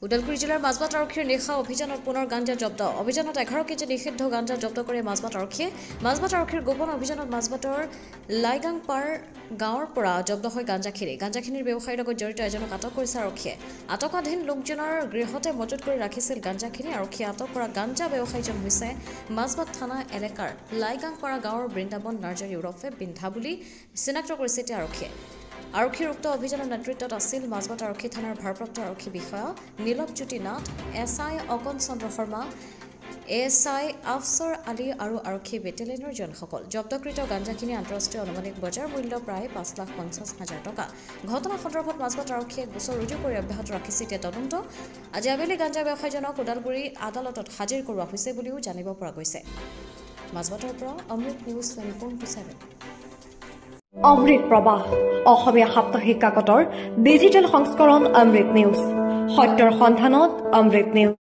ওদালগুৰি জিলাৰ মাজবাট আৰক্ষীৰ নিশা অভিযানত পুনৰ গাঞ্জা জব্দ অভিযানত 11 কেজি নিষিদ্ধ গাঞ্জা জব্দ কৰে মাজবাট আৰক্ষীয়ে মাজবাট আৰক্ষীৰ গোপন অভিযানত মাজবাটৰ লাইগাংপাৰ গাঁৱৰ পৰা জব্দ হয় গাঞ্জাখিনিৰ ব্যৱসায়ৰ লগত জড়িত এজনক আটক কৰিছে আৰক্ষীয়ে আটকাধীন লোকজনৰ গৃহতে মজুত কৰি ৰাখিছিল গাঞ্জাখিনি আৰক্ষীয়ে আটক কৰা গাঞ্জা ব্যৱসায়ীজন হৈছে মাজবাট থানা এলেকাৰ লাইগাংপাৰা গাঁৱৰ বৃন্দাবন নাৰ্জাৰী ওৰফে বিন্ধা বুলি চিনাক্ত কৰিছে আৰক্ষীয়ে আৰক্ষীৰ উক্ত অভিযানৰ নেতৃত্বত আছিল মাজবাট আৰক্ষী থানাৰ ভাৰপ্ৰাপ্ত আৰক্ষী বিষয়া নীলৱজ্যোতি নাথ এছআই অকন চন্দ্ৰ শৰ্মা এছআই আফছৰ আলী আৰু আৰক্ষী বেটেলিয়নৰ জনসকল জব্দকৃত গাঞ্জাখিনি আন্তঃৰাষ্ট্ৰীয় অনুমানিক বজাৰ মূল্য প্ৰায় 5,50,000 টকা ঘটনা সন্দৰ্ভত মাজবাট আৰক্ষীয়ে গোচৰ ৰুজু কৰি অব্যাহত ৰাখিছে তদন্ত আজি আবেলি গাঞ্জা ব্যৱসায়ীজনক ওদালগুৰি আদালতত হাজিৰ কৰোৱা হৈছে বুলিও জানিব পৰা গৈছে মাজবাটৰ পৰা অমৃত নিউজ 24/7 অমৃত প্ৰবাহ অসমীয়া সাপ্তাহিক কাকতৰ ডিজিটেল সংস্কৰণ অমৃত নিউজ সত্যৰ সন্ধানত অমৃত নিউজ